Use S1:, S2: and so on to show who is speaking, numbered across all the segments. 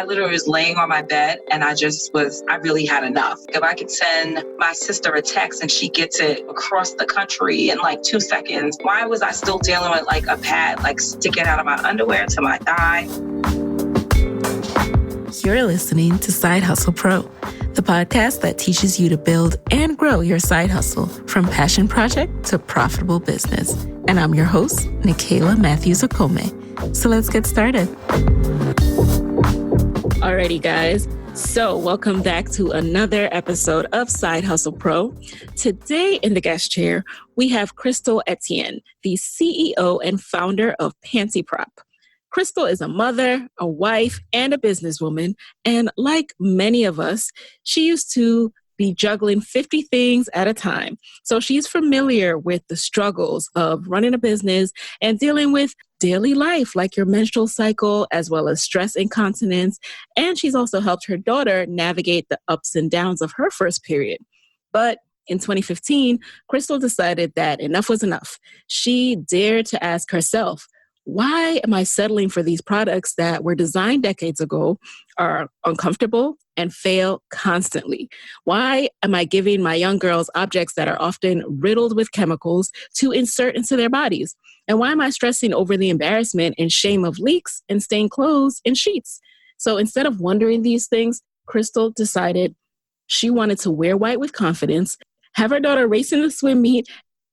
S1: literally was laying on my bed and I really had enough. If I could send my sister a text and she gets it across the country in like 2 seconds, why was I still dealing with like a pad, like sticking out of my underwear to my thigh?
S2: You're listening to Side Hustle Pro, the podcast that teaches you to build and grow your side hustle from passion project to profitable business. And I'm your host, Nicaila Matthews-Okome. So let's get started. Alrighty, guys. So welcome back to another episode of Side Hustle Pro. Today in the guest chair, we have Crystal Etienne, the CEO and founder of PantyProp. Crystal is a mother, a wife, and a businesswoman. And like many of us, she used to be juggling 50 things at a time. So she's familiar with the struggles of running a business and dealing with daily life, like your menstrual cycle, as well as stress incontinence. And she's also helped her daughter navigate the ups and downs of her first period. But in 2015, Crystal decided that enough was enough. She dared to ask herself, why am I settling for these products that were designed decades ago, are uncomfortable, and fail constantly? Why am I giving my young girls objects that are often riddled with chemicals to insert into their bodies? And why am I stressing over the embarrassment and shame of leaks and stained clothes and sheets? So instead of wondering these things, Crystal decided she wanted to wear white with confidence, have her daughter race in the swim meet,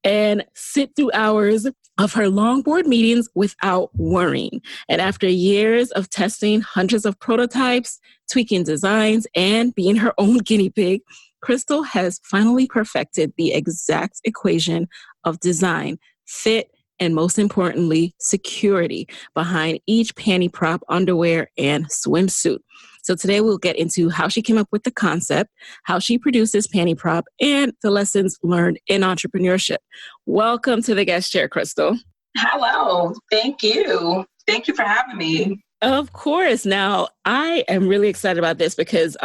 S2: and sit through hours of her long board meetings without worrying. And after years of testing hundreds of prototypes, tweaking designs, and being her own guinea pig, Crystal has finally perfected the exact equation of design, fit, and most importantly, security behind each PantyProp underwear and swimsuit. So today we'll get into how she came up with the concept, how she produces PantyProp, and the lessons learned in entrepreneurship. Welcome to the guest chair, Crystal.
S1: Hello. Thank you. Thank you for having me.
S2: Of course. Now, I am really excited about this because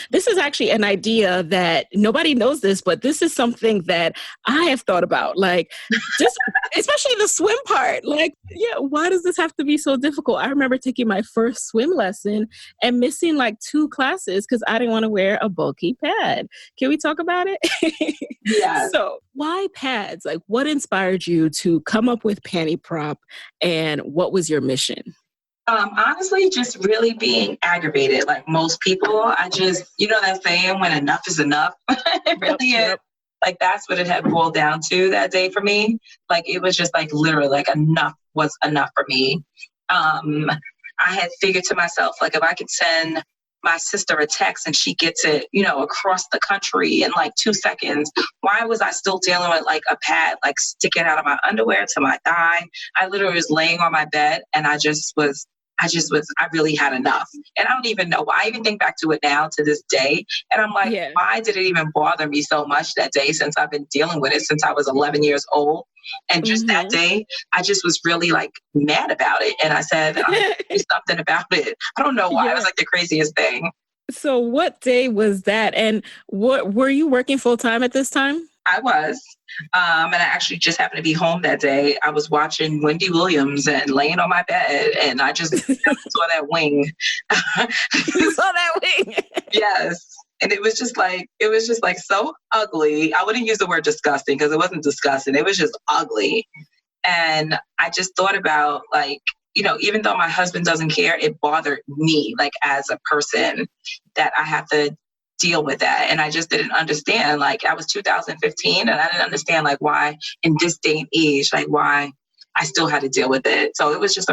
S2: this is actually an idea that nobody knows this, but this is something that I have thought about, like just especially the swim part. Like, yeah, why does this have to be so difficult? I remember taking my first swim lesson and missing like 2 classes because I didn't want to wear a bulky pad. Can we talk about it?
S1: Yeah.
S2: So why pads? Like, what inspired you to come up with PantyProp, and what was your mission?
S1: Honestly, just really being aggravated. Like most people, I just, that saying, when enough is enough, it really is. Like that's what it had boiled down to that day for me. Like it was just like literally like enough was enough for me. I had figured to myself, like if I could send my sister a text and she gets it, across the country in like 2 seconds, why was I still dealing with like a pad, like sticking out of my underwear to my thigh? I literally was laying on my bed and I really had enough. And I don't even know why. I even think back to it now to this day. And I'm like, Why did it even bother me so much that day, since I've been dealing with it since I was 11 years old? And just that day, I just was really like mad about it. And I said, I have to do something about it. I don't know why. Yeah. It was like the craziest thing.
S2: So what day was that? And what were you working full time at this time?
S1: I was. And I actually just happened to be home that day. I was watching Wendy Williams and laying on my bed, and I just saw that wing.
S2: You saw that wing?
S1: Yes. And it was just like so ugly. I wouldn't use the word disgusting because it wasn't disgusting. It was just ugly. And I just thought about like, even though my husband doesn't care, it bothered me like as a person that I have to deal with that. And I just didn't understand. Like I was 2015 and I didn't understand like why in this day and age, like why I still had to deal with it. So it was just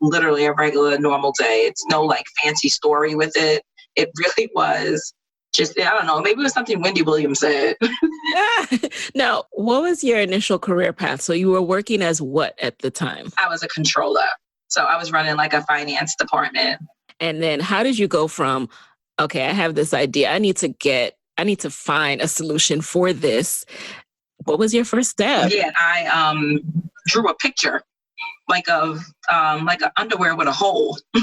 S1: literally a regular normal day. It's no like fancy story with it. It really was just, I don't know, maybe it was something Wendy Williams said.
S2: Now, what was your initial career path? So you were working as what at the time?
S1: I was a controller. So I was running like a finance department.
S2: And then how did you go from, okay, I have this idea, I need to find a solution for this. What was your first step?
S1: Yeah, I drew a picture like an underwear with a hole. I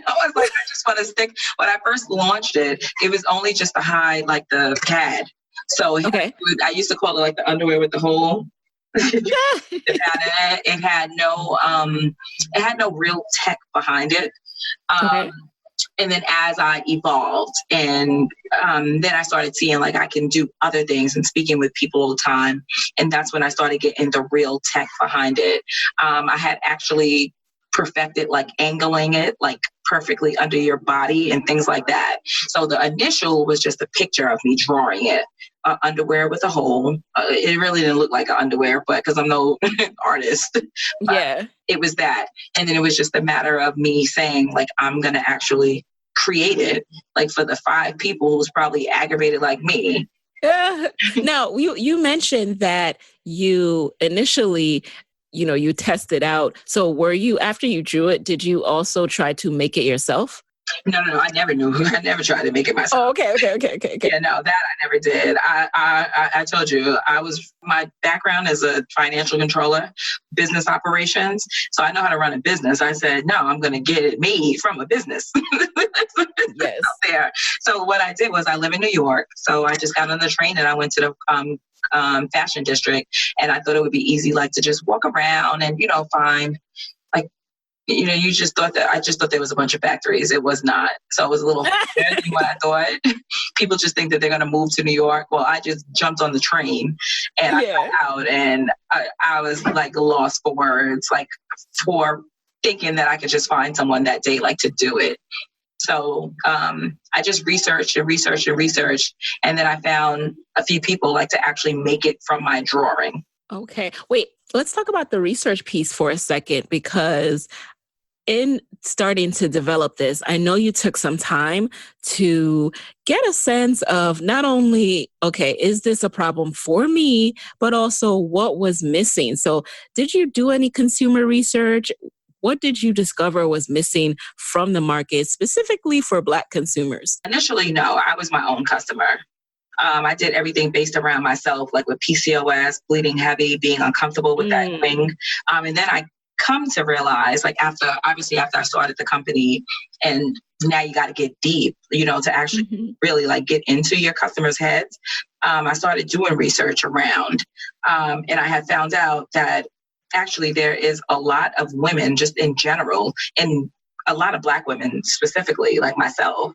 S1: was like, I just want to stick. When I first launched it, it was only just to hide like the pad. So I used to call it like the underwear with the hole. It had no real tech behind it. And then as I evolved and then I started seeing like I can do other things and speaking with people all the time. And that's when I started getting the real tech behind it. I had actually perfected like angling it like perfectly under your body and things like that. So the initial was just a picture of me drawing it. Underwear with a hole. It really didn't look like an underwear, but because I'm no artist,
S2: yeah,
S1: it was that. And then it was just a matter of me saying, like, I'm going to actually create it, like for the 5 people who's probably aggravated like me.
S2: Now, you mentioned that you initially, you tested out. So were you, after you drew it, did you also try to make it yourself?
S1: No, I never knew. I never tried to make it myself.
S2: Oh, okay.
S1: Yeah, no, that I never did. I told you, my background is a financial controller, business operations. So I know how to run a business. I said, no, I'm going to get it made from a business.
S2: Yes.
S1: There. So what I did was I live in New York. So I just got on the train and I went to the fashion district, and I thought it would be easy, like to just walk around and, find like, I just thought there was a bunch of factories. It was not. So it was a little harder than what I thought. People just think that they're going to move to New York. Well, I just jumped on the train and I got out, and I was like lost for words, like for thinking that I could just find someone that day, like to do it. So I just researched. And then I found a few people like to actually make it from my drawing.
S2: Okay. Wait, let's talk about the research piece for a second, because in starting to develop this, I know you took some time to get a sense of not only, okay, is this a problem for me, but also what was missing? So did you do any consumer research? What did you discover was missing from the market, specifically for Black consumers?
S1: Initially, no, I was my own customer. I did everything based around myself, like with PCOS, bleeding heavy, being uncomfortable with that thing. And then I come to realize, like after I started the company, and now you got to get deep, to actually really like get into your customers' heads. I started doing research around, and I had found out that actually there is a lot of women just in general, and a lot of Black women specifically, like myself,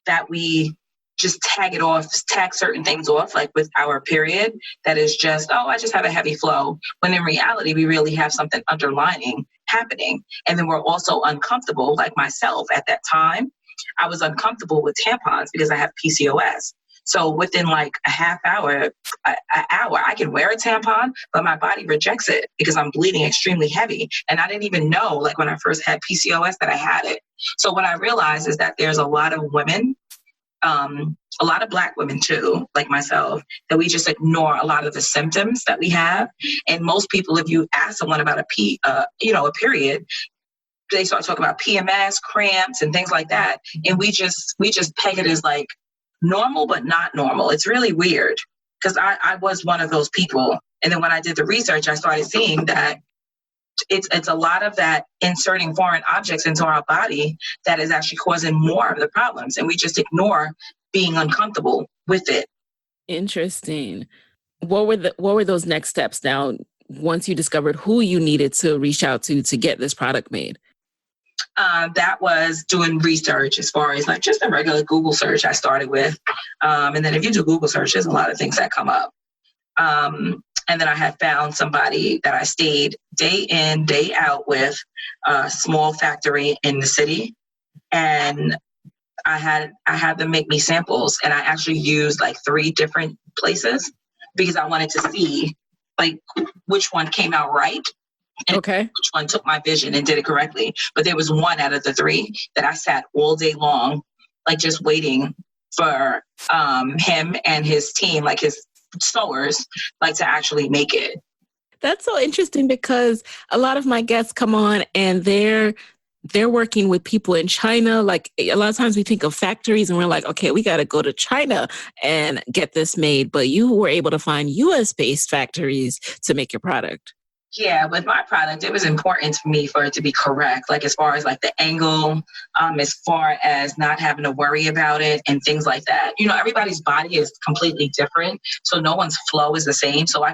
S1: that we just tag certain things off, like with our period, that is just, I just have a heavy flow. When in reality, we really have something underlining happening. And then we're also uncomfortable, like myself at that time, I was uncomfortable with tampons because I have PCOS. So within like a half hour, I can wear a tampon, but my body rejects it because I'm bleeding extremely heavy. And I didn't even know, like when I first had PCOS, that I had it. So what I realized is that there's a lot of women, a lot of Black women too, like myself, that we just ignore a lot of the symptoms that we have. And most people, if you ask someone about a period, they start talking about PMS, cramps, and things like that. And we just peg it as like normal, but not normal. It's really weird because I was one of those people. And then when I did the research, I started seeing that it's a lot of that inserting foreign objects into our body that is actually causing more of the problems. And we just ignore being uncomfortable with it.
S2: Interesting. What were those next steps now, once you discovered who you needed to reach out to get this product made?
S1: That was doing research as far as like just a regular Google search I started with. And then if you do Google search, there's a lot of things that come up. And then I had found somebody that I stayed day in, day out with, a small factory in the city. And I had them make me samples, and I actually used like 3 different places because I wanted to see like which one came out right. And which one took my vision and did it correctly. But there was one out of the 3 that I sat all day long, like just waiting for him and his team, like his sewers, like to actually make it.
S2: That's so interesting because a lot of my guests come on and they're working with people in China. Like a lot of times we think of factories and we're like, okay, we got to go to China and get this made. But you were able to find US-based factories to make your product.
S1: Yeah, with my product, it was important to me for it to be correct, like as far as like the angle, as far as not having to worry about it and things like that. Everybody's body is completely different, so no one's flow is the same. So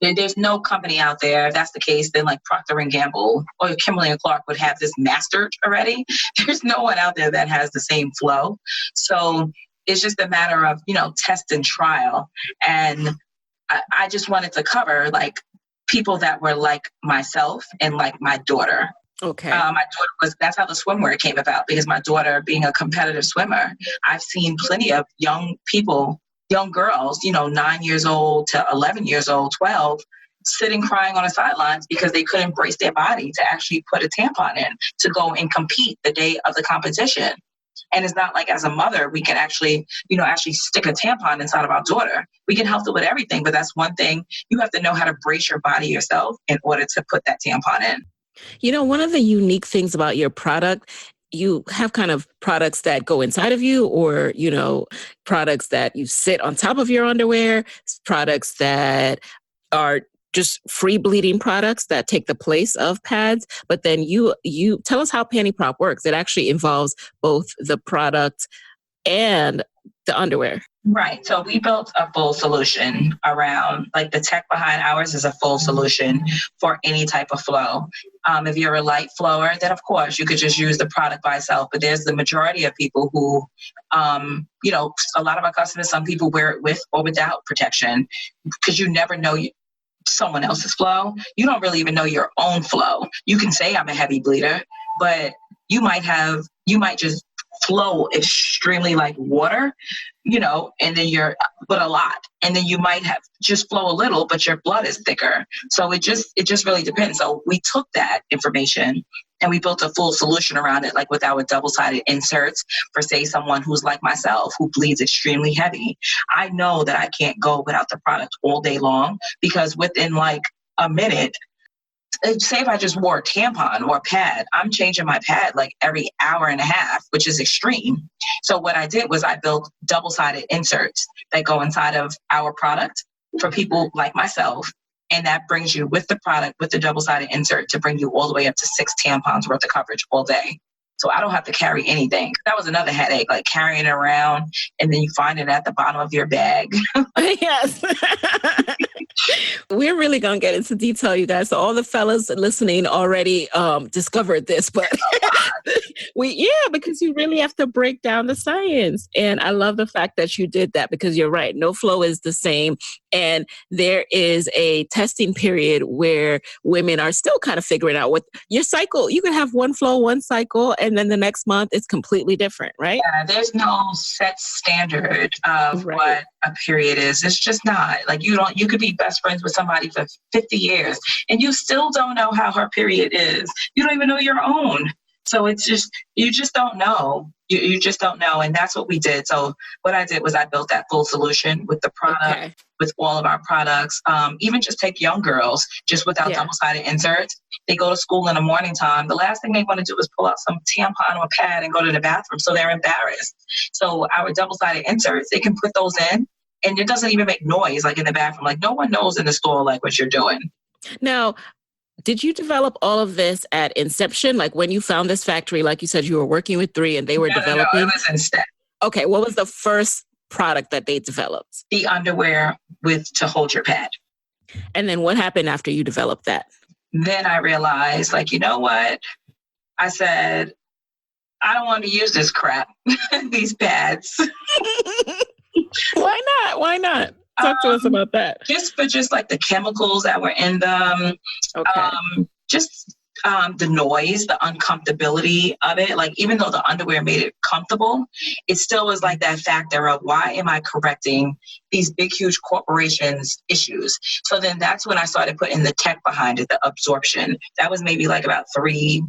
S1: there's no company out there, if that's the case, then like Procter & Gamble or Kimberly-Clark would have this mastered already. There's no one out there that has the same flow. So it's just a matter of, test and trial. And I just wanted to cover like people that were like myself and like my daughter.
S2: Okay.
S1: My daughter that's how the swimwear came about, because my daughter being a competitive swimmer, I've seen plenty of young girls, 9 years old to 11 years old, 12, sitting crying on the sidelines because they couldn't brace their body to actually put a tampon in to go and compete the day of the competition. And it's not like as a mother, we can actually stick a tampon inside of our daughter. We can help them with everything, but that's one thing. You have to know how to brace your body yourself in order to put that tampon in.
S2: One of the unique things about your product, you have kind of products that go inside of you, or, products that you sit on top of your underwear, products that are just free bleeding products that take the place of pads. But then you tell us how PantyProp works. It actually involves both the product and the underwear.
S1: Right. So we built a full solution around, like, the tech behind ours is a full solution for any type of flow. If you're a light flower, then of course you could just use the product by itself. But there's the majority of people who, a lot of our customers, some people wear it with or without protection, because you never know someone else's flow. You don't really even know your own flow. You can say I'm a heavy bleeder, but you might just flow extremely like water, and then but a lot. And then you might have just flow a little, but your blood is thicker. So it just really depends. So we took that information and we built a full solution around it, like with our double-sided inserts for, say, someone who's like myself, who bleeds extremely heavy. I know that I can't go without the product all day long, because within like a minute, say if I just wore a tampon or a pad, I'm changing my pad like every hour and a half, which is extreme. So what I did was I built double-sided inserts that go inside of our product for people like myself. And that brings you with the product, with the double-sided insert, to bring you all the way up to 6 tampons worth of coverage all day. So I don't have to carry anything. That was another headache, like carrying it around and then you find it at the bottom of your bag.
S2: Yes. We're really going to get into detail, you guys. So all the fellas listening already discovered this, but because you really have to break down the science. And I love the fact that you did that, because you're right. No flow is the same. And there is a testing period where women are still kind of figuring out what your cycle. You can have one flow, one cycle, and then the next month it's completely different, right?
S1: Yeah, there's no set standard of what a period is. It's just not. Like, you could be best friends with somebody for 50 years and you still don't know how her period is. You don't even know your own. So it's just, you just don't know. You just don't know. And that's what we did. So what I did was I built that full solution with the product, with all of our products. Even just take young girls, just without double-sided inserts. They go to school in the morning time. The last thing they want to do is pull out some tampon or pad and go to the bathroom. So they're embarrassed. So our double-sided inserts, they can put those in and it doesn't even make noise, like in the bathroom. Like, no one knows in the store, like, what you're doing.
S2: Now, did you develop all of this at inception? Like, when you found this factory, like you said, you were working with 3 and they were developing?
S1: No, it was instead.
S2: Okay, what was the first product that they developed?
S1: The underwear to hold your pad.
S2: And then what happened after you developed that? Then
S1: I realized, like, you know what? I said, I don't want to use this crap, these pads.
S2: Why not? Why not? Talk to us about that.
S1: Just like the chemicals that were in them.
S2: Okay.
S1: The noise, the uncomfortability of it. Like, even though the underwear made it comfortable, it still was like that factor of, why am I correcting these big, huge corporations' issues? So then that's when I started putting the tech behind it, the absorption. That was maybe like about 3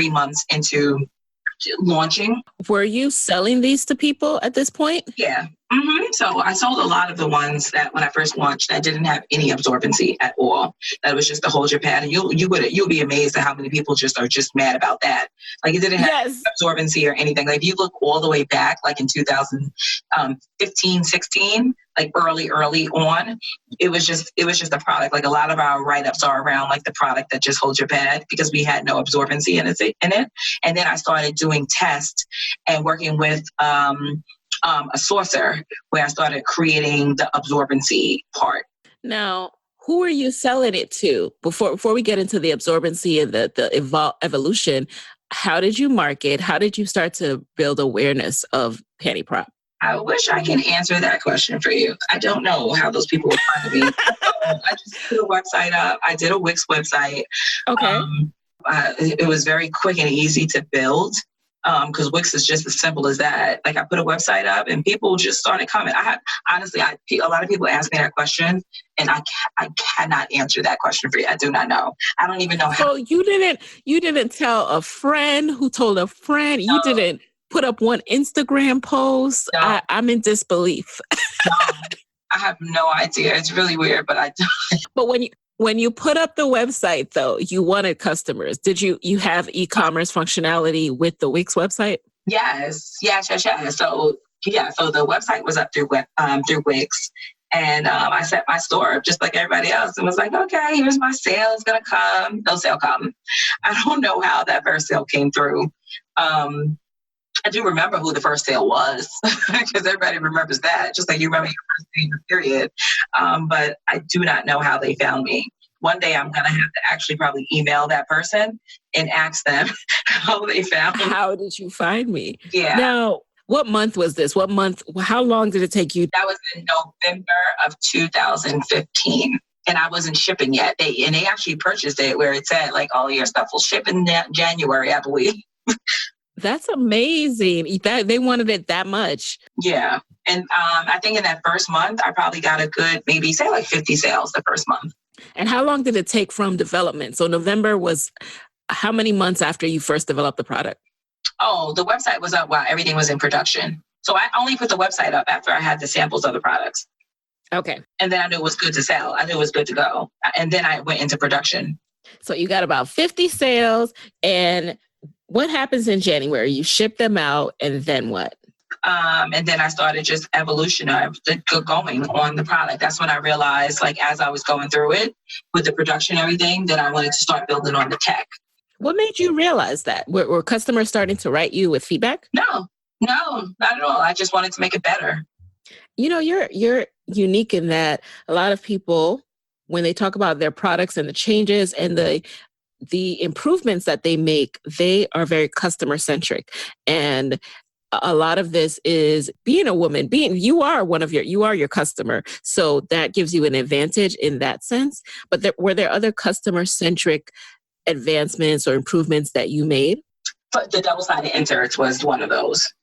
S1: months into launching.
S2: Were you selling these to people at this point?
S1: Yeah. Mm-hmm. So I sold a lot of the ones that when I first launched that didn't have any absorbency at all. That was just to hold your pad. And you'll be amazed at how many people are just mad about that. Like, it didn't have absorbency or anything. Like, if you look all the way back, like in 2015, 16, like early on. It was just the product. Like a lot of our write-ups are around like the product that just holds your pad because we had no absorbency in it. And then I started doing tests and working with a sourcer where I started creating the absorbency part.
S2: Now, who are you selling it to? Before we get into the absorbency and the evolution, how did you market? How did you start to build awareness of PantyProp?
S1: I wish I could answer that question for you. I don't know how those people would find me. I just put a website up. I did a Wix website.
S2: Okay.
S1: It was very quick and easy to build because Wix is just as simple as that. Like I put a website up and people just started coming. A lot of people ask me that question and I cannot answer that question for you. I do not know. I don't even know how.
S2: So you didn't tell a friend who told a friend. You didn't put up one Instagram post.
S1: No.
S2: I'm in disbelief.
S1: No, I have no idea. It's really weird, but I don't.
S2: But when you put up the website, though, you wanted customers. Did you have e-commerce functionality with the Wix website?
S1: Yes. So the website was up through Wix. And I set my store up just like everybody else and was like, okay, here's my sale. It's going to come. No sale come. I don't know how that first sale came through. I do remember who the first sale was because everybody remembers that, just like you remember your first day, period. But I do not know how they found me. One day I'm going to have to actually probably email that person and ask them how they found me.
S2: How did you find me?
S1: Yeah.
S2: Now, what month was this? How long did it take you?
S1: That was in November of 2015. And I wasn't shipping yet. They actually purchased it where it said like all your stuff will ship in January, I believe.
S2: That's amazing. They wanted it that much.
S1: Yeah. And I think in that first month, I probably got a good, maybe say like 50 sales the first month.
S2: And how long did it take from development? So November was how many months after you first developed the product?
S1: Oh, the website was up while everything was in production. So I only put the website up after I had the samples of the products.
S2: Okay.
S1: And then I knew it was good to sell. I knew it was good to go. And then I went into production.
S2: So you got about 50 sales. And what happens in January? You ship them out and then what?
S1: And then I started just going on the product. That's when I realized, like, as I was going through it with the production and everything, that I wanted to start building on the tech.
S2: What made you realize that? Were customers starting to write you with feedback?
S1: No, not at all. I just wanted to make it better.
S2: You know, you're unique in that a lot of people, when they talk about their products and the changes and the improvements that they make, they are very customer centric. And a lot of this is being a woman, you are your customer. So that gives you an advantage in that sense. But were there other customer centric advancements or improvements that you made?
S1: But the double-sided inserts was one of those.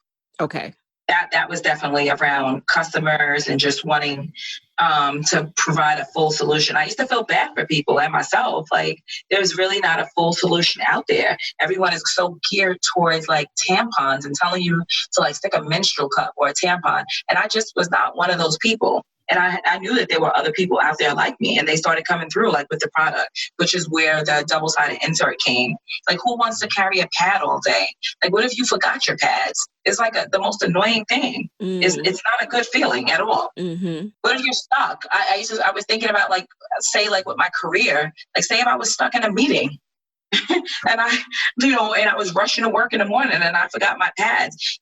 S2: Okay.
S1: That was definitely around customers and just wanting to provide a full solution. I used to feel bad for people and myself. Like, there's really not a full solution out there. Everyone is so geared towards like tampons and telling you to like stick a menstrual cup or a tampon. And I just was not one of those people. And I knew that there were other people out there like me, and they started coming through like with the product, which is where the double-sided insert came. Like, who wants to carry a pad all day? Like, what if you forgot your pads? It's like the most annoying thing. Mm-hmm. It's not a good feeling at all. Mm-hmm. What if you're stuck? I was thinking about like, say like with my career, like say if I was stuck in a meeting and I was rushing to work in the morning and I forgot my pads.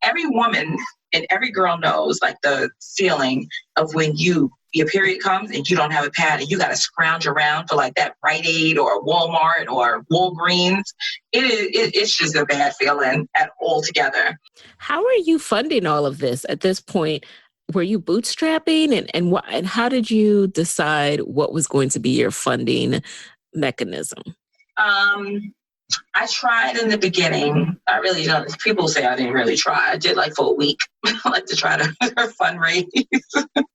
S1: Every woman and every girl knows like the feeling of when your period comes and you don't have a pad and you got to scrounge around for like that Rite Aid or Walmart or Walgreens. It's just a bad feeling altogether.
S2: How are you funding all of this at this point? Were you bootstrapping and how did you decide what was going to be your funding mechanism?
S1: I tried in the beginning. I really don't. People say I didn't really try. I did like for a week. I like to try to fundraise.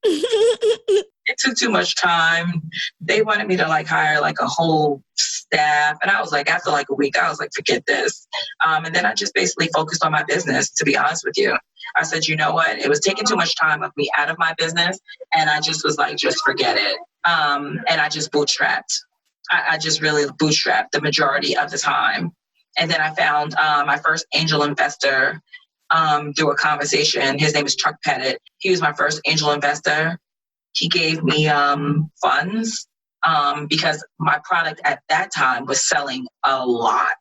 S1: It took too much time. They wanted me to like hire like a whole staff. And I was like, after like a week, I was like, forget this. And then I just basically focused on my business, to be honest with you. I said, you know what? It was taking too much time of me out of my business. And I just was like, just forget it. And I just bootstrapped. I just really bootstrapped the majority of the time. And then I found my first angel investor through a conversation. His name is Chuck Pettit. He was my first angel investor. He gave me funds because my product at that time was selling a lot,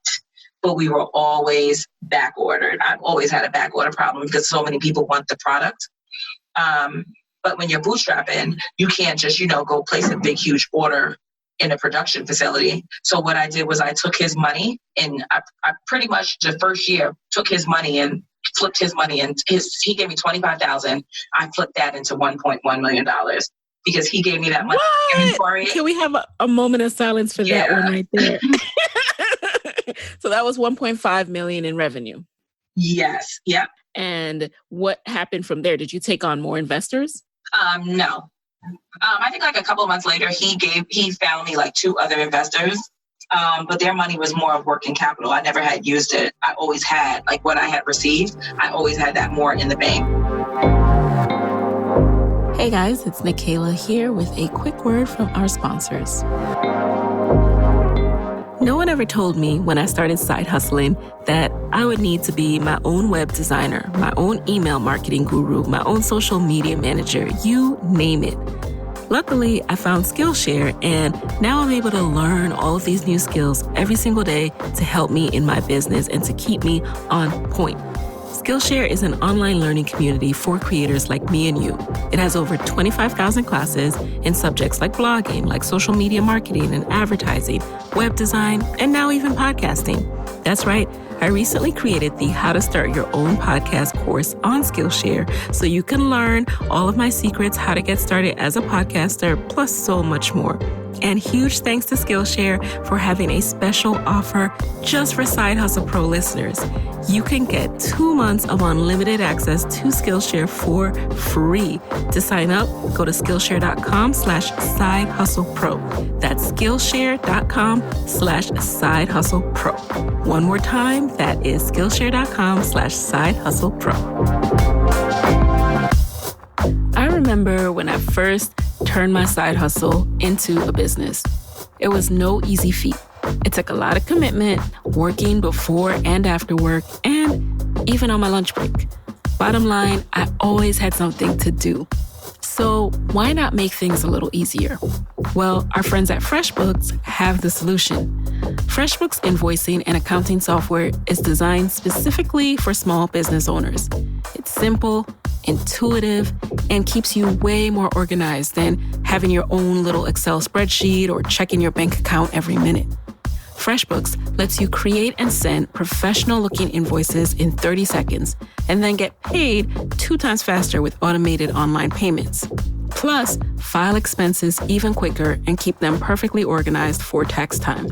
S1: but we were always back ordered. I've always had a back order problem because so many people want the product. But when you're bootstrapping, you can't just, go place a big, huge order in a production facility. So what I did was I took his money, and I pretty much the first year took his money and flipped his money, and he gave me $25,000. I flipped that into $1.1 million because he gave me that money.
S2: What? Can we have a moment of silence for that one right there? So that was 1.5 million in revenue.
S1: Yes. Yep.
S2: And what happened from there? Did you take on more investors?
S1: No. I think like a couple of months later, he found me like 2 other investors, but their money was more of working capital. I never had used it. I always had, like what I had received, I always had that more in the bank.
S2: Hey guys, it's Michaela here with a quick word from our sponsors. No one ever told me when I started side hustling that I would need to be my own web designer, my own email marketing guru, my own social media manager, you name it. Luckily, I found Skillshare, and now I'm able to learn all of these new skills every single day to help me in my business and to keep me on point. Skillshare is an online learning community for creators like me and you. It has over 25,000 classes in subjects like blogging, like social media marketing and advertising, web design, and now even podcasting. That's right. I recently created the How to Start Your Own Podcast course on Skillshare so you can learn all of my secrets, how to get started as a podcaster, plus so much more. And huge thanks to Skillshare for having a special offer just for Side Hustle Pro listeners. You can get 2 months of unlimited access to Skillshare for free. To sign up, go to Skillshare.com/sidehustlepro. That's Skillshare.com/sidehustlepro. One more time, that is Skillshare.com/sidehustlepro. I remember when I first turned my side hustle into a business. It was no easy feat. It took a lot of commitment, working before and after work, and even on my lunch break. Bottom line, I always had something to do. So why not make things a little easier? Well, our friends at FreshBooks have the solution. FreshBooks invoicing and accounting software is designed specifically for small business owners. It's simple, intuitive, and keeps you way more organized than having your own little Excel spreadsheet or checking your bank account every minute. FreshBooks lets you create and send professional-looking invoices in 30 seconds and then get paid 2 times faster with automated online payments. Plus, file expenses even quicker and keep them perfectly organized for tax time.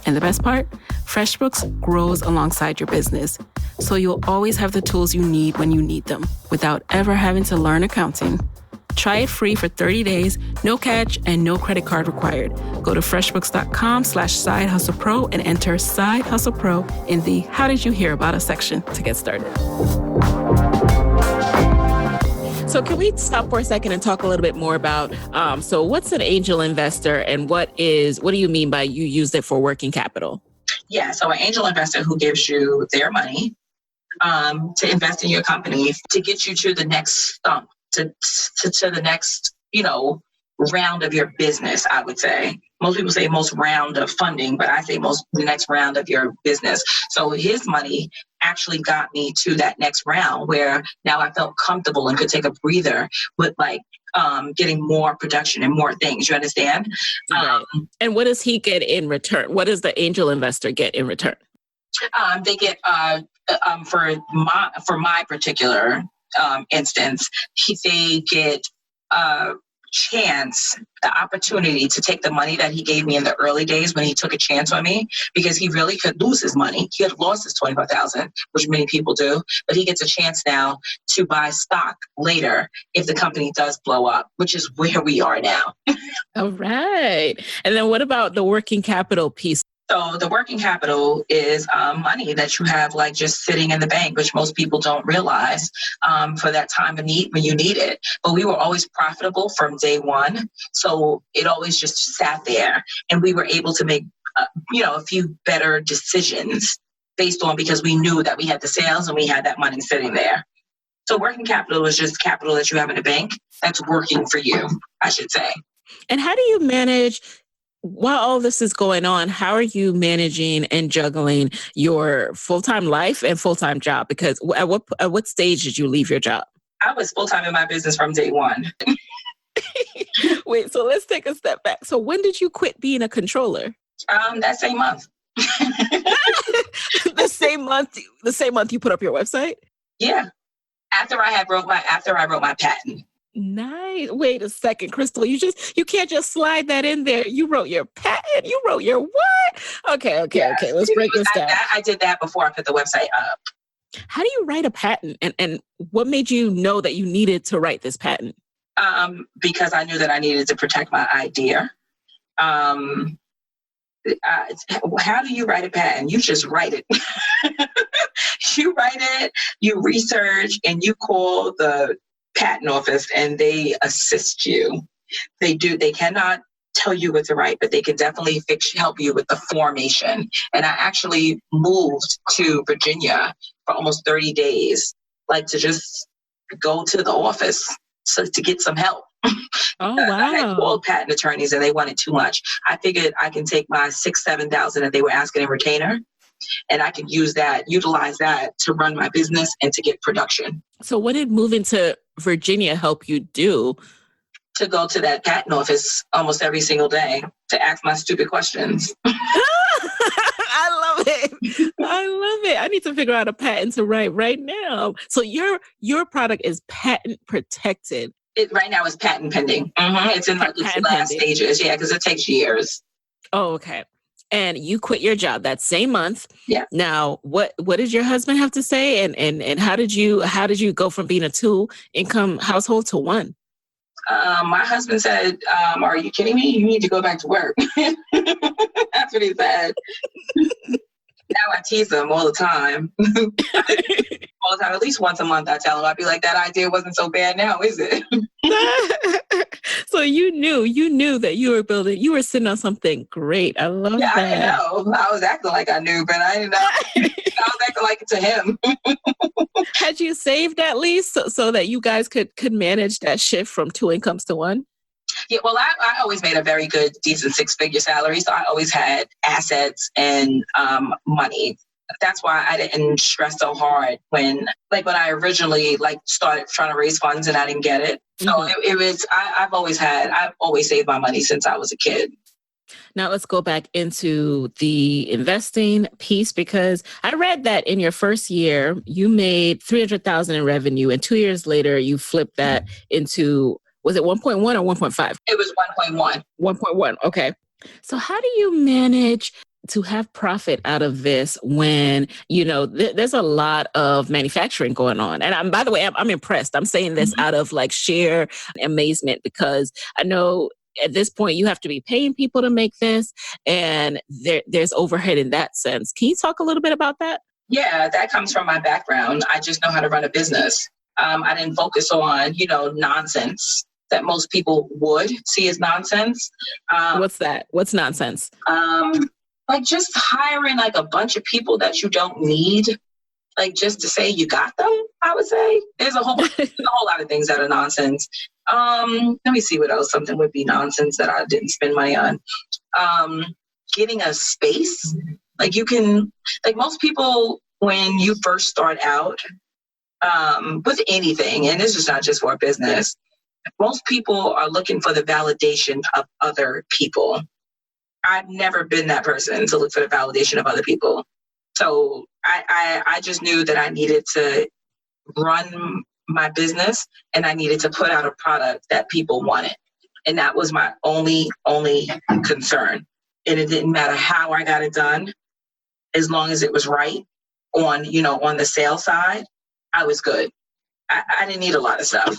S2: And the best part? FreshBooks grows alongside your business, so you'll always have the tools you need when you need them without ever having to learn accounting. Try it free for 30 days, no catch, and no credit card required. Go to freshbooks.com/sidehustlepro and enter Side Hustle Pro in the How Did You Hear About Us section to get started. So can we stop for a second and talk a little bit more about, so what's an angel investor and what do you mean by you used it for working capital?
S1: Yeah, so an angel investor who gives you their money to invest in your company to get you to the next stump. To the next, round of your business, I would say. Most people say most round of funding, but I say the next round of your business. So his money actually got me to that next round where now I felt comfortable and could take a breather with getting more production and more things. You understand?
S2: Right. And what does he get in return? What does the angel investor get in return?
S1: They get for my particular instance, they get a chance, the opportunity to take the money that he gave me in the early days when he took a chance on me, because he really could lose his money. He had lost his $25,000, which many people do, but he gets a chance now to buy stock later if the company does blow up, which is where we are now.
S2: All right. And then what about the working capital piece?
S1: So the working capital is money that you have just sitting in the bank, which most people don't realize for that time of need when you need it. But we were always profitable from day one. So it always just sat there and we were able to make, a few better decisions based on because we knew that we had the sales and we had that money sitting there. So working capital is just capital that you have in a bank that's working for you, I should say.
S2: And how do you manage, while all this is going on, how are you managing and juggling your full-time life and full-time job? Because at what stage did you leave your job?
S1: I was full-time in my business from day one.
S2: Wait, so let's take a step back. So when did you quit being a controller?
S1: That same month.
S2: The same month you put up your website?
S1: Yeah. After I wrote my patent.
S2: Nice. Wait a second, Crystal. You can't just slide that in there. You wrote your patent. You wrote your what? Okay. Let's break this down.
S1: I did that before I put the website up.
S2: How do you write a patent? And what made you know that you needed to write this patent?
S1: Because I knew that I needed to protect my idea. How do you write a patent? You just write it. You write it, you research, and you call the patent office and they assist you. They cannot tell you what to write, but they can definitely help you with the formation. And I actually moved to Virginia for almost 30 days, like to just go to the office to get some help.
S2: Oh, wow.
S1: I had called patent attorneys and they wanted too much. I figured I can take my $6,000-7,000 that they were asking in retainer, and I can utilize that to run my business and to get production.
S2: So what did moving to Virginia help you do?
S1: To go to that patent office almost every single day to ask my stupid questions.
S2: I love it. I need to figure out a patent to write right now. So your product is patent protected.
S1: It right now is patent pending. Mm-hmm. It's in like its last stages. Yeah, because it takes years.
S2: Oh, okay. And you quit your job that same month.
S1: Yeah.
S2: Now, what did your husband have to say? And how did you go from being a 2-income household to 1?
S1: My husband said, "Are you kidding me? You need to go back to work." That's what he said. Now I tease him all the time. At least once a month I tell him, I'd be like, that idea wasn't so bad now, is it?
S2: So you knew that you were sitting on something great. I love that.
S1: I didn't know. I was acting like I knew, but I didn't know. I was acting like it to him.
S2: Had you saved at least so that you guys could manage that shift from 2 incomes to 1?
S1: Yeah, well, I always made a very good, decent 6-figure salary. So I always had assets and money. That's why I didn't stress so hard when I originally started trying to raise funds and I didn't get it. So I've always saved my money since I was a kid.
S2: Now let's go back into the investing piece, because I read that in your first year, you made $300,000 in revenue, and 2 years later, you flipped that into, was it 1.1 or 1.5?
S1: It was 1.1.
S2: 1.1. Okay. So how do you manage to have profit out of this when, there's a lot of manufacturing going on? And by the way, I'm impressed. I'm saying this out of sheer amazement, because I know at this point you have to be paying people to make this, and there's overhead in that sense. Can you talk a little bit about that?
S1: Yeah, that comes from my background. I just know how to run a business. I didn't focus on, nonsense that most people would see as nonsense.
S2: What's that? What's nonsense?
S1: Just hiring a bunch of people that you don't need, just to say you got them. I would say there's a whole lot of things that are nonsense. Let me see what else. Something would be nonsense that I didn't spend money on. Getting a space. Most people, when you first start out with anything, and this is not just for a business, most people are looking for the validation of other people. I've never been that person to look for the validation of other people. So I just knew that I needed to run my business and I needed to put out a product that people wanted. And that was my only concern. And it didn't matter how I got it done, as long as it was right on the sales side, I was good. I didn't need a lot of stuff.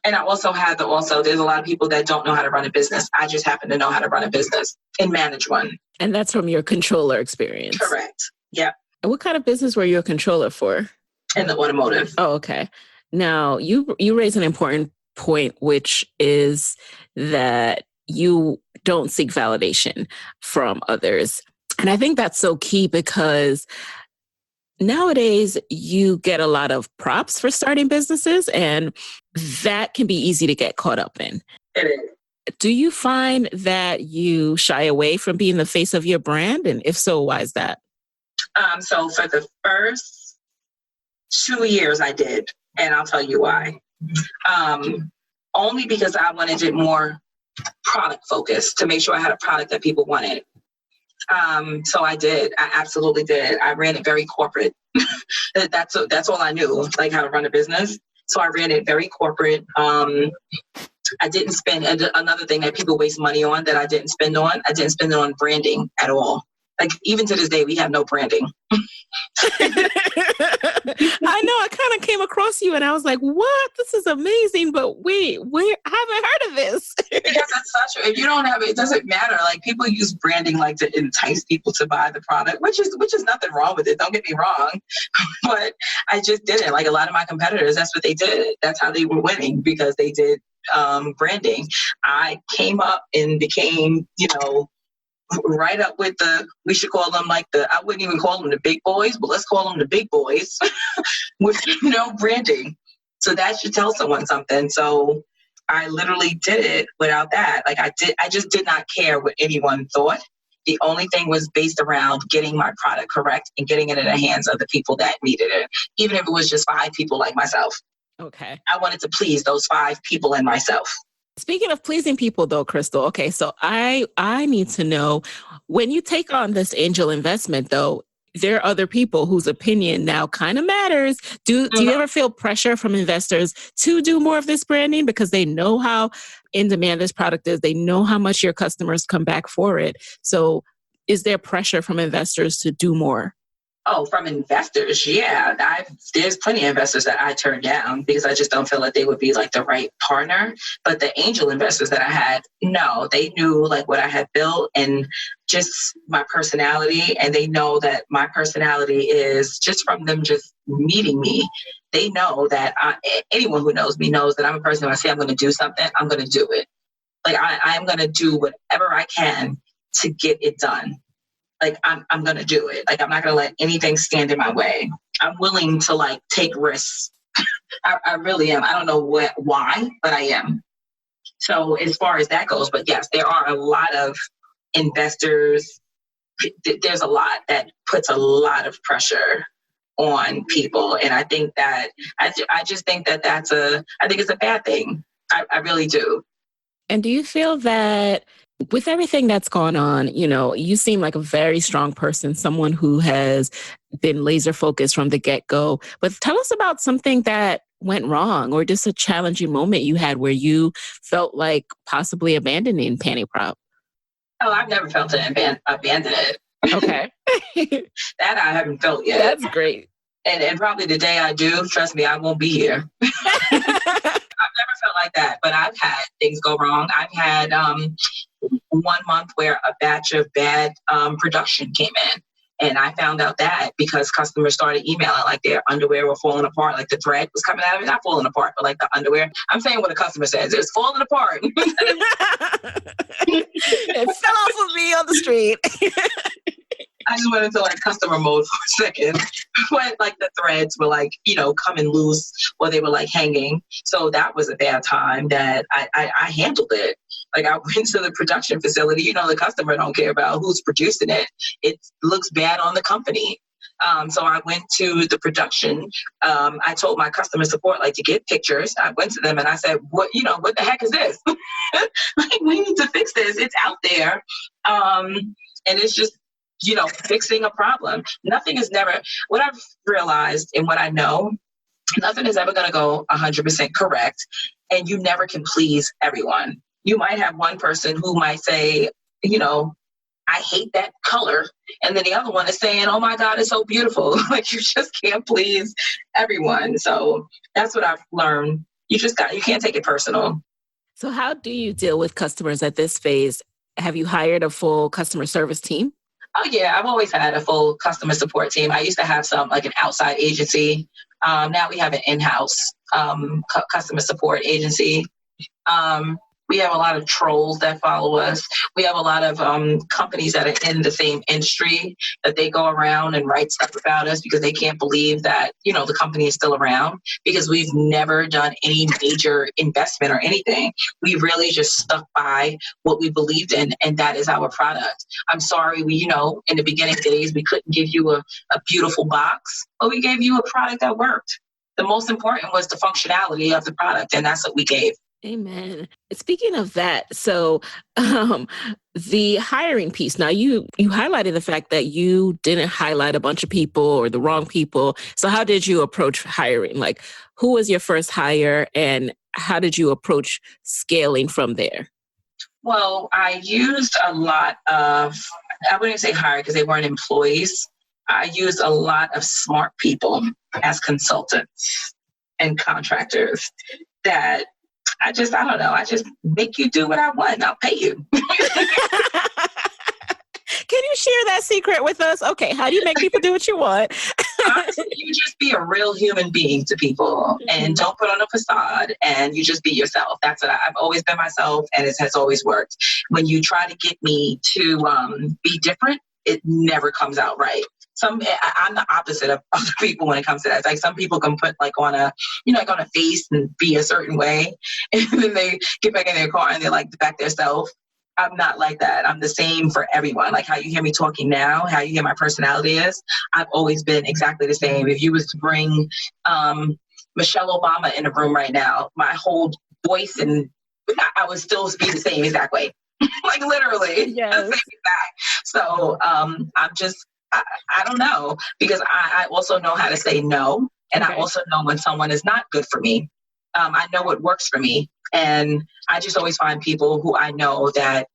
S1: And I also there's a lot of people that don't know how to run a business. I just happen to know how to run a business and manage one.
S2: And that's from your controller experience.
S1: Correct. Yeah.
S2: And what kind of business were you a controller for?
S1: In the automotive.
S2: Oh, okay. Now you raise an important point, which is that you don't seek validation from others. And I think that's so key, because nowadays you get a lot of props for starting businesses, and that can be easy to get caught up in.
S1: It is.
S2: Do you find that you shy away from being the face of your brand? And if so, why is that?
S1: So for the first 2 years I did, and I'll tell you why. Only because I wanted it more product focused to make sure I had a product that people wanted. So I did. I absolutely did. I ran it very corporate. That's all I knew, like how to run a business. So I ran it very corporate. I didn't spend, another thing that people waste money on that I didn't spend on branding at all. Like even to this day, we have no branding.
S2: I know, I kind of came across you and I was like, what? This is amazing. But wait, I haven't heard of this.
S1: Because it's if you don't have it, it doesn't matter. Like people use branding like to entice people to buy the product, which is nothing wrong with it. Don't get me wrong. But I just didn't. Like a lot of my competitors, that's what they did. That's how they were winning, because they did branding. I came up and became, right up with we should call them I wouldn't even call them the big boys, but let's call them the big boys with no branding. So that should tell someone something. So I literally did it without that. Like I just did not care what anyone thought. The only thing was based around getting my product correct and getting it in the hands of the people that needed it. Even if it was just 5 people like myself.
S2: Okay.
S1: I wanted to please those 5 people and myself.
S2: Speaking of pleasing people though, Crystal, okay, so I need to know, when you take on this angel investment though, there are other people whose opinion now kind of matters. Do you ever feel pressure from investors to do more of this branding because they know how in demand this product is? They know how much your customers come back for it. So is there pressure from investors to do more?
S1: Oh, from investors, yeah. There's plenty of investors that I turned down because I just don't feel like they would be like the right partner. But the angel investors that I had, no, they knew like what I had built and just my personality. And they know that my personality is just from them just meeting me. They know that anyone who knows me knows that I'm a person who I say I'm going to do something, I'm going to do it. Like I'm going to do whatever I can to get it done. Like, I'm going to do it. Like, I'm not going to let anything stand in my way. I'm willing to, like, take risks. I really am. I don't know why, but I am. So as far as that goes, but yes, there are a lot of investors. There's a lot that puts a lot of pressure on people. And I think that, I just think that I think it's a bad thing. I really do.
S2: And do you feel that with everything that's gone on, you seem like a very strong person, someone who has been laser focused from the get-go. But tell us about something that went wrong or just a challenging moment you had where you felt like possibly abandoning PantyProp.
S1: Oh, I've never felt to abandon it.
S2: Okay.
S1: That I haven't felt yet.
S2: That's great.
S1: And probably the day I do, trust me, I won't be here. I've never felt like that, but I've had things go wrong. I've had 1 month where a batch of bad production came in. And I found out that because customers started emailing, like their underwear were falling apart, like the thread was coming out of it, not falling apart, but like the underwear. I'm saying what a customer says, it's falling apart.
S2: It fell off of me on the street.
S1: I just went into like customer mode for a second. But like the threads were like, coming loose or they were like hanging. So that was a bad time that I handled it. Like I went to the production facility, the customer don't care about who's producing it. It looks bad on the company. So I went to the production. I told my customer support, to get pictures. I went to them and I said, what the heck is this? Like, we need to fix this. It's out there. And it's just, fixing a problem. Nothing is never, what I've realized and what I know, nothing is ever going to go 100% correct. And you never can please everyone. You might have one person who might say, I hate that color. And then the other one is saying, oh my God, it's so beautiful. Like you just can't please everyone. So that's what I've learned. You can't take it personal.
S2: So how do you deal with customers at this phase? Have you hired a full customer service team?
S1: Oh yeah, I've always had a full customer support team. I used to have some like an outside agency. Now we have an in-house customer support agency. We have a lot of trolls that follow us. We have a lot of companies that are in the same industry that they go around and write stuff about us because they can't believe that, the company is still around because we've never done any major investment or anything. We really just stuck by what we believed in, and that is our product. I'm sorry, we, in the beginning days, we couldn't give you a beautiful box, but we gave you a product that worked. The most important was the functionality of the product, and that's what we gave.
S2: Amen. Speaking of that, so the hiring piece, now you highlighted the fact that you didn't highlight a bunch of people or the wrong people. So how did you approach hiring? Like, who was your first hire and how did you approach scaling from there?
S1: Well, I used a lot of, I wouldn't say hire because they weren't employees. I used a lot of smart people as consultants and contractors that I just make you do what I want and I'll pay you.
S2: Can you share that secret with us? Okay, how do you make people do what you want?
S1: Honestly, you just be a real human being to people and don't put on a facade and you just be yourself. That's what I've always been myself and it has always worked. When you try to get me to be different, it never comes out right. I'm the opposite of other people when it comes to that. It's like some people can put on a face and be a certain way, and then they get back in their car and they're like back their self. I'm not like that. I'm the same for everyone. Like how you hear me talking now, how you hear my personality is. I've always been exactly the same. If you was to bring Michelle Obama in a room right now, my whole voice and I would still be the same exact way. Like literally,
S2: yes.
S1: The same exact. So I'm just. I don't know, because I also know how to say no. And okay. I also know when someone is not good for me. I know what works for me. And I just always find people who I know that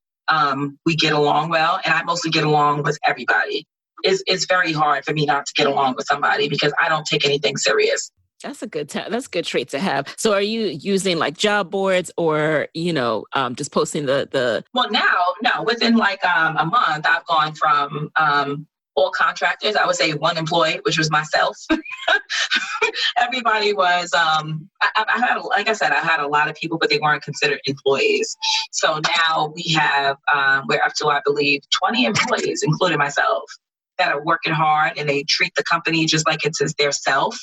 S1: we get along well. And I mostly get along with everybody. It's very hard for me not to get along with somebody because I don't take anything serious.
S2: That's a good that's a good trait to have. So are you using like job boards or, just posting the...
S1: Well, no, within a month, I've gone from... all contractors, I would say one employee, which was myself. Everybody was, I had, like I said, I had a lot of people, but they weren't considered employees. So now we have, we're up to, I believe, 20 employees, including myself, that are working hard and they treat the company just like it's their self,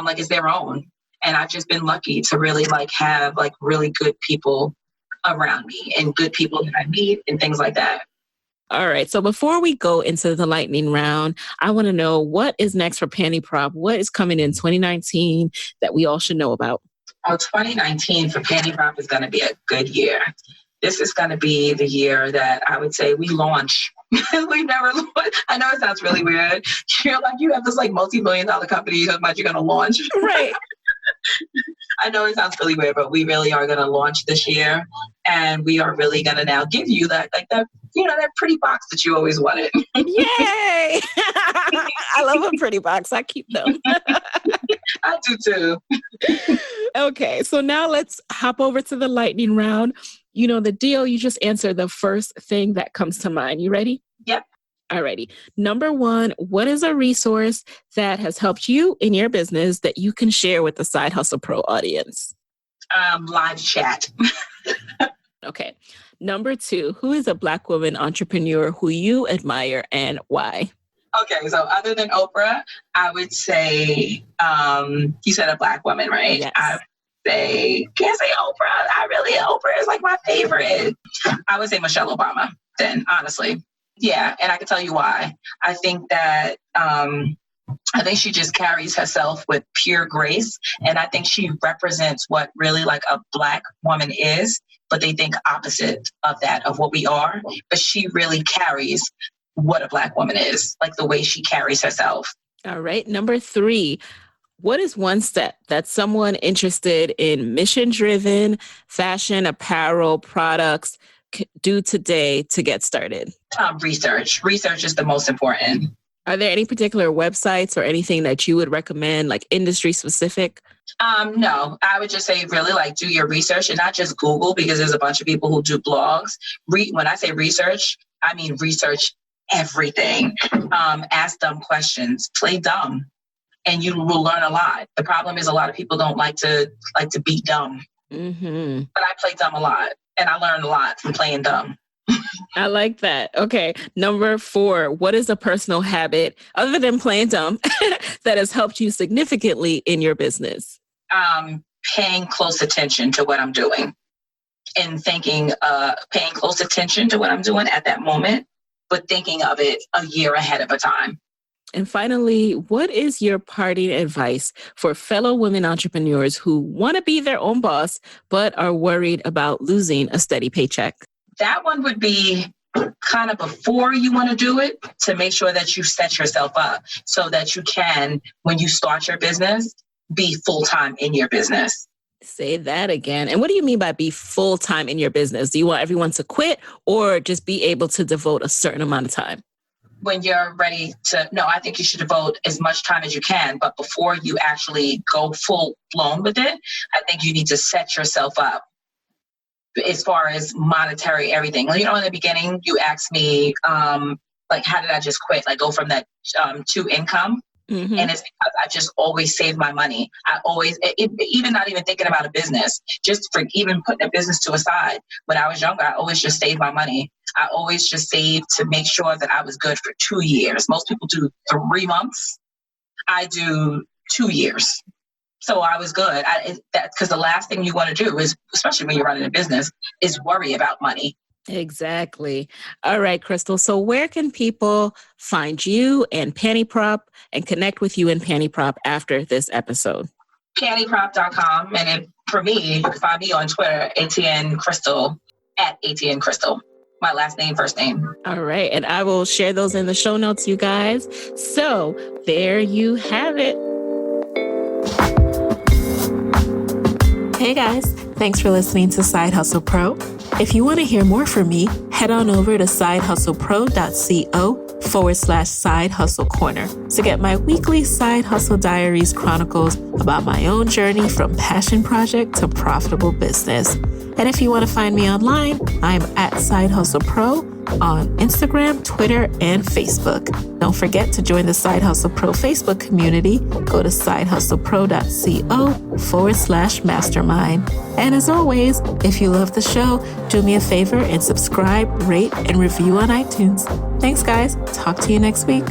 S1: like it's their own. And I've just been lucky to really have really good people around me and good people that I meet and things like that.
S2: All right. So before we go into the lightning round, I want to know what is next for PantyProp. What is coming in 2019 that we all should know about?
S1: Oh, 2019 for PantyProp is going to be a good year. This is going to be the year that I would say we launch. We never launched. I know it sounds really weird. You're you have this multi-million-dollar company that you're going to launch.
S2: Right.
S1: I know it sounds really weird, but we really are going to launch this year. And we are really going to now give you that pretty box that you always wanted.
S2: Yay! I love a pretty box. I keep them.
S1: I do too.
S2: Okay, so now let's hop over to the lightning round. You know the deal. You just answer the first thing that comes to mind. You ready?
S1: Yep.
S2: Alrighty. Number one, what is a resource that has helped you in your business that you can share with the Side Hustle Pro audience?
S1: Live chat.
S2: Okay. Number two, who is a Black woman entrepreneur who you admire and why?
S1: Okay, so other than Oprah, I would say, you said a Black woman, right?
S2: Yes.
S1: I would say, can't say Oprah. Oprah is my favorite. I would say Michelle Obama then, honestly. Yeah, and I can tell you why. I think that I think she just carries herself with pure grace, and I think she represents what really a Black woman is, but they think opposite of that, of what we are. But she really carries what a Black woman is, the way she carries herself.
S2: All right. Number three, what is one step that someone interested in mission-driven fashion, apparel, products do today to get started?
S1: Research. Research is the most important.
S2: Are there any particular websites or anything that you would recommend, industry specific?
S1: No, I would just say really do your research and not just Google, because there's a bunch of people who do blogs. When I say research, I mean research everything. Ask dumb questions, play dumb, and you will learn a lot. The problem is a lot of people don't like to be dumb. Mm-hmm. But I play dumb a lot. And I learned a lot from playing dumb.
S2: I like that. Okay. Number 4, what is a personal habit other than playing dumb that has helped you significantly in your business?
S1: Paying close attention to what I'm doing and thinking, paying close attention to what I'm doing at that moment, but thinking of it a year ahead of a time.
S2: And finally, what is your parting advice for fellow women entrepreneurs who want to be their own boss, but are worried about losing a steady paycheck?
S1: That one would be kind of before you want to do it, to make sure that you set yourself up so that you can, when you start your business, be full-time in your business.
S2: Say that again. And what do you mean by be full-time in your business? Do you want everyone to quit or just be able to devote a certain amount of time?
S1: When you're ready to, no, I think you should devote as much time as you can. But before you actually go full blown with it, I think you need to set yourself up as far as monetary everything. You know, in the beginning, you asked me, like, how did I just quit? Like, go from that to income. Mm-hmm. And it's because I just always save my money. I always, even not even thinking about a business, just for even putting a business to a side. When I was younger, I always just saved my money. I always just saved to make sure that I was good for 2 years. Most people do 3 months. I do 2 years. So I was good. Because the last thing you want to do is, especially when you're running a business, is worry about money.
S2: Exactly. All right, Crystal. So where can people find you and PantyProp and connect with you and PantyProp after this episode?
S1: PantyProp.com. And for me, you can find me on Twitter, Etienne Crystal, at Etienne Crystal. My last name, first name.
S2: All right. And I will share those in the show notes, you guys. So there you have it. Hey guys, thanks for listening to Side Hustle Pro. If you want to hear more from me, head on over to sidehustlepro.co/Side Hustle Corner to get my weekly Side Hustle Diaries chronicles about my own journey from passion project to profitable business. And if you want to find me online, I'm at Side Hustle Pro on Instagram, Twitter, and Facebook. Don't forget to join the Side Hustle Pro Facebook community. Go to sidehustlepro.co/mastermind. And as always, if you love the show, do me a favor and subscribe, rate, and review on iTunes. Thanks, guys. Talk to you next week.